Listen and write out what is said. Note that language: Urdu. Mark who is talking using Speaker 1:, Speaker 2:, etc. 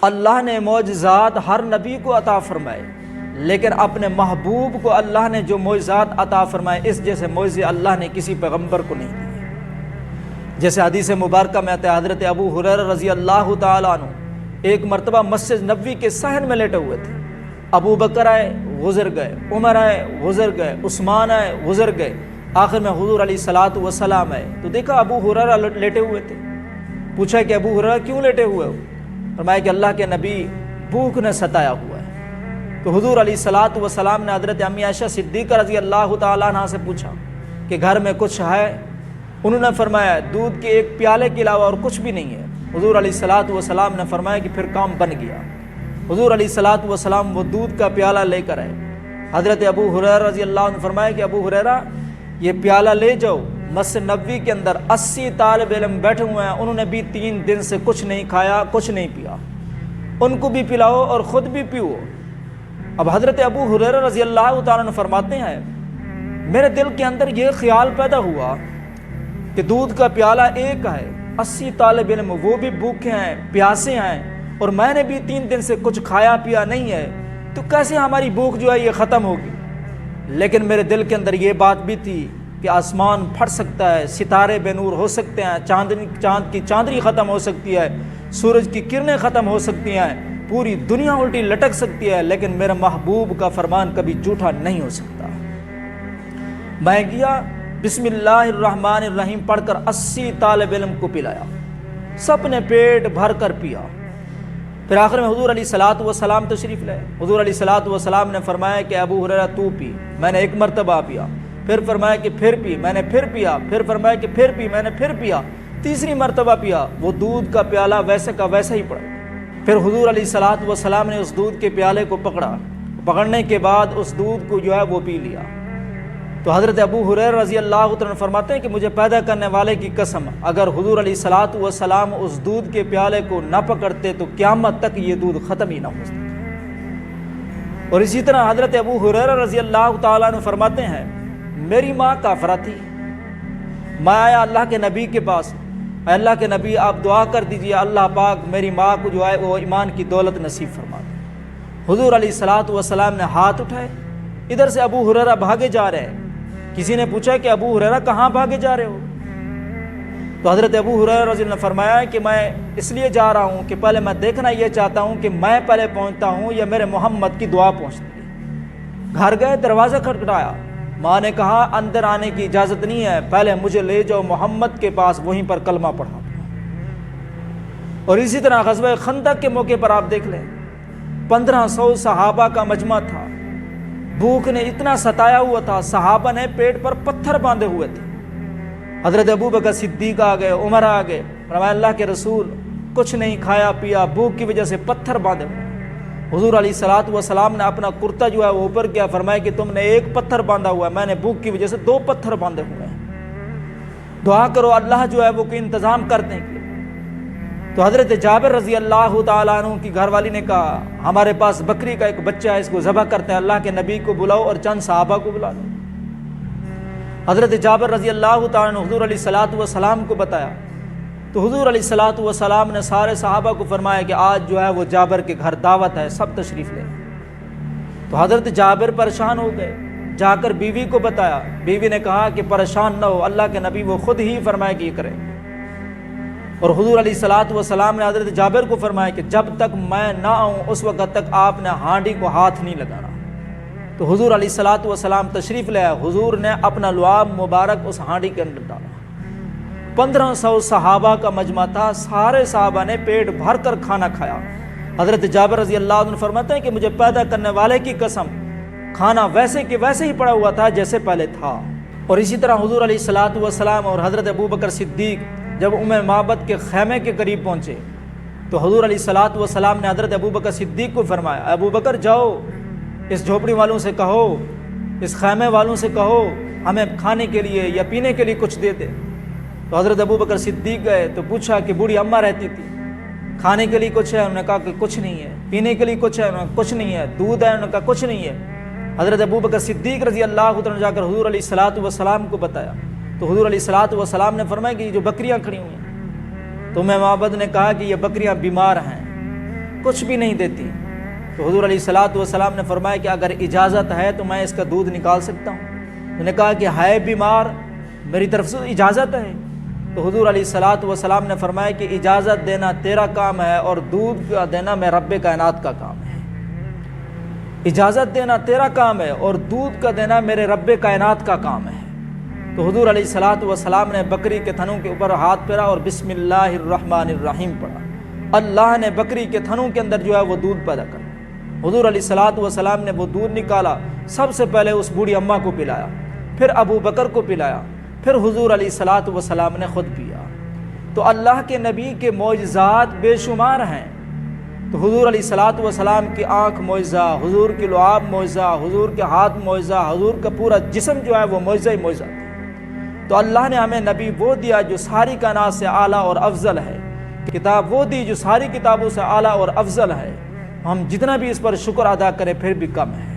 Speaker 1: اللہ نے معجزات ہر نبی کو عطا فرمائے، لیکن اپنے محبوب کو اللہ نے جو معجزات عطا فرمائے اس جیسے معجزے اللہ نے کسی پیغمبر کو نہیں دیے۔ جیسے حدیث مبارکہ میں آتا ہے، حضرت ابو ہریرہ رضی اللہ تعالیٰ عنہ ایک مرتبہ مسجد نبوی کے صحن میں لیٹے ہوئے تھے۔ ابو بکر آئے، گزر گئے، عمر آئے، گزر گئے، عثمان آئے، گزر گئے، آخر میں حضور علیہ الصلوۃ والسلام آئے تو دیکھا ابو ہریرہ لیٹے ہوئے تھے۔ پوچھا کہ ابو ہریرہ کیوں لیٹے ہوئے ہو؟ فرمایا کہ اللہ کے نبی بھوک نے ستایا ہوا ہے۔ تو حضور علیہ الصلوۃ والسلام نے حضرت امی عائشہ صدیقہ رضی اللہ تعالیٰ عنہ سے پوچھا کہ گھر میں کچھ ہے؟ انہوں نے فرمایا دودھ کے ایک پیالے کے علاوہ اور کچھ بھی نہیں ہے۔ حضور علیہ الصلوۃ والسلام نے فرمایا کہ پھر کام بن گیا۔ حضور علیہ الصلوۃ والسلام وہ دودھ کا پیالہ لے کر آئے۔ حضرت ابو ہریرہ رضی اللہ عنہ نے فرمایا کہ ابو ہریرہ یہ پیالہ لے جاؤ، مسجد نبوی کے اندر 80 طالب علم بیٹھے ہوئے ہیں، انہوں نے بھی 3 دن سے کچھ نہیں کھایا، کچھ نہیں پیا، ان کو بھی پلاؤ اور خود بھی پیو۔ اب حضرت ابو ہریرہ رضی اللہ تعالیٰ عنہ فرماتے ہیں میرے دل کے اندر یہ خیال پیدا ہوا کہ دودھ کا پیالہ ایک ہے، 80 طالب علم وہ بھی بھوکے ہیں، پیاسے ہیں، اور میں نے بھی 3 دن سے کچھ کھایا پیا نہیں ہے، تو کیسے ہماری بھوک جو ہے یہ ختم ہوگی؟ لیکن میرے دل کے اندر یہ بات بھی تھی کہ آسمان پھٹ سکتا ہے، ستارے بے نور ہو سکتے ہیں، چاند کی چاندنی ختم ہو سکتی ہے، سورج کی کرنیں ختم ہو سکتی ہیں، پوری دنیا الٹی لٹک سکتی ہے، لیکن میرے محبوب کا فرمان کبھی جھوٹا نہیں ہو سکتا۔ میں گیا، بسم اللہ الرحمن الرحیم پڑھ کر 80 طالب علم کو پلایا، سب نے پیٹ بھر کر پیا۔ پھر آخر میں حضور علیہ الصلوۃ والسلام تشریف لائے۔ حضور علیہ الصلوۃ والسلام نے فرمایا کہ ابو ہریرہ تو پی، میں نے 1 مرتبہ پیا، پھر فرمایا کہ پھر پی، میں نے پھر پیا، پھر فرمایا کہ پھر پی، میں نے پھر پیا، تیسری مرتبہ پیا، وہ دودھ کا پیالہ ویسے کا ویسا ہی پڑا۔ پھر حضور علیہ الصلوۃ والسلام نے اس دودھ کے پیالے کو پکڑنے کے بعد اس دودھ کو جو ہے وہ پی لیا۔ تو حضرت ابو ہریرہ رضی اللہ عنہ فرماتے ہیں کہ مجھے پیدا کرنے والے کی قسم، اگر حضور علیہ الصلوۃ والسلام اس دودھ کے پیالے کو نہ پکڑتے تو قیامت تک یہ دودھ ختم ہی نہ ہو سکتا۔ اور اسی طرح حضرت ابو ہریرہ رضی اللہ تعالیٰ عنہ فرماتے ہیں میری ماں کافرہ تھی، میں آیا اللہ کے نبی کے پاس، اے اللہ کے نبی آپ دعا کر دیجئے اللہ پاک میری ماں کو جو ہے وہ ایمان کی دولت نصیب فرما دے۔ حضور علیہ الصلوۃ والسلام نے ہاتھ اٹھائے، ادھر سے ابو ہریرہ بھاگے جا رہے ہیں۔ کسی نے پوچھا کہ ابو ہریرہ کہاں بھاگے جا رہے ہو؟ تو حضرت ابو ہریرہ رضی اللہ عنہ نے فرمایا کہ میں اس لیے جا رہا ہوں کہ پہلے میں دیکھنا یہ چاہتا ہوں کہ میں پہلے پہنچتا ہوں یا میرے محمد کی دعا پہنچتی ہے۔ گھر گئے، دروازہ کھٹکھٹایا، ماں نے کہا اندر آنے کی اجازت نہیں ہے، پہلے مجھے لے جاؤ محمد کے پاس، وہیں پر کلمہ پڑھا۔ اور اسی طرح غزوہ خندق کے موقع پر آپ دیکھ لیں 1500 صحابہ کا مجمع تھا، بھوک نے اتنا ستایا ہوا تھا، صحابہ نے پیٹ پر پتھر باندھے ہوئے تھے۔ حضرت ابو بکر صدیق آ گئے، عمر آ گئے، فرمایا اللہ کے رسول کچھ نہیں کھایا پیا، بھوک کی وجہ سے پتھر باندھے ہوئے۔ حضور علیہ الصلوۃ والسلام نے اپنا کرتا جو ہے وہ اوپر کیا، فرمایا کہ تم نے 1 پتھر باندھا ہوا ہے، میں نے بھوک کی وجہ سے 2 پتھر باندھے ہوئے ہیں، دعا کرو اللہ جو ہے وہ کوئی انتظام کر دیں گے۔ تو حضرت جابر رضی اللہ تعالیٰ عنہ کی گھر والی نے کہا ہمارے پاس بکری کا ایک بچہ ہے، اس کو ذبح کرتے ہیں، اللہ کے نبی کو بلاؤ اور چند صحابہ کو بلا لو۔ حضرت جابر رضی اللہ تعالیٰ عنہ حضور علیہ الصلوۃ والسلام کو بتایا، تو حضور علیہ الصلوۃ والسلام نے سارے صحابہ کو فرمایا کہ آج جو ہے وہ جابر کے گھر دعوت ہے، سب تشریف لیں۔ تو حضرت جابر پریشان ہو گئے، جا کر بیوی کو بتایا، بیوی نے کہا کہ پریشان نہ ہو، اللہ کے نبی وہ خود ہی فرمایا کہ یہ کرے۔ اور حضور علیہ الصلوۃ والسلام نے حضرت جابر کو فرمایا کہ جب تک میں نہ آؤں اس وقت تک آپ نے ہانڈی کو ہاتھ نہیں لگانا۔ تو حضور علیہ الصلوۃ والسلام تشریف لے آئے، حضور نے اپنا لعاب مبارک اس ہانڈی کے اندر ڈالا۔ 1500 صحابہ کا مجمع تھا، سارے صحابہ نے پیٹ بھر کر کھانا کھایا۔ حضرت جابر رضی اللہ عنہ فرماتے ہیں کہ مجھے پیدا کرنے والے کی قسم کھانا ویسے کہ ویسے ہی پڑا ہوا تھا جیسے پہلے تھا۔ اور اسی طرح حضور علیہ الصلوۃ والسلام اور حضرت ابو بکر صدیق جب ام معبد کے خیمے کے قریب پہنچے تو حضور علیہ الصلوۃ والسلام نے حضرت ابو بکر صدیق کو فرمایا ابو بکر جاؤ اس جھوپڑی والوں سے کہو، اس خیمے والوں سے کہو ہمیں کھانے کے لیے یا پینے کے لیے کچھ دے دے۔ تو حضرت ابو بکر صدیق گئے تو پوچھا کہ بوڑھی اماں رہتی تھی، کھانے کے لیے کچھ ہے؟ انہوں نے کہا کہ کچھ نہیں ہے۔ پینے کے لیے کچھ ہے؟ انہوں نے کچھ نہیں ہے۔ دودھ ہے؟ انہوں نے کہا کچھ نہیں ہے۔ حضرت ابو بکر صدیق رضی اللہ عنہ نے جا کر حضور علیہ الصلوۃ والسلام کو بتایا تو حضور علیہ الصلوۃ والسلام نے فرمایا کہ یہ جو بکریاں کھڑی ہوئی ہیں، تو میں معبد نے کہا کہ یہ بکریاں بیمار ہیں، کچھ بھی نہیں دیتی۔ تو حضور علیہ الصلوۃ والسلام نے فرمایا کہ اگر اجازت ہے تو میں اس کا دودھ نکال سکتا ہوں۔ انہوں نے کہا کہ ہے بیمار، میری طرف سے اجازت ہے۔ تو حضور علیہ الصلوۃ والسلام نے فرمایا کہ اجازت دینا تیرا کام ہے اور دودھ کا دینا میں رب کائنات کا کام ہے۔ اجازت دینا تیرا کام ہے اور دودھ کا دینا میرے رب کائنات کا کام ہے۔ تو حضور علیہ الصلوۃ والسلام نے بکری کے تھنوں کے اوپر ہاتھ پھیرا اور بسم اللہ الرحمن الرحیم پڑھا۔ اللہ نے بکری کے تھنوں کے اندر جو ہے وہ دودھ پیدا کر، حضور علیہ الصلوۃ والسلام نے وہ دودھ نکالا، سب سے پہلے اس بوڑھی اماں کو پلایا، پھر ابو بکر کو پلایا، پھر حضور علیہ الصلوۃ والسلام نے خود پیا۔ تو اللہ کے نبی کے معجزات بے شمار ہیں۔ تو حضور علیہ الصلوۃ والسلام کی آنکھ معجزہ، حضور کی لعاب معجزہ، حضور کے ہاتھ معجزہ، حضور کا پورا جسم جو ہے وہ معجزہ ہی معجزہ تھا۔ تو اللہ نے ہمیں نبی وہ دیا جو ساری کائنات سے اعلیٰ اور افضل ہے، کتاب وہ دی جو ساری کتابوں سے اعلیٰ اور افضل ہے۔ ہم جتنا بھی اس پر شکر ادا کریں پھر بھی کم ہے۔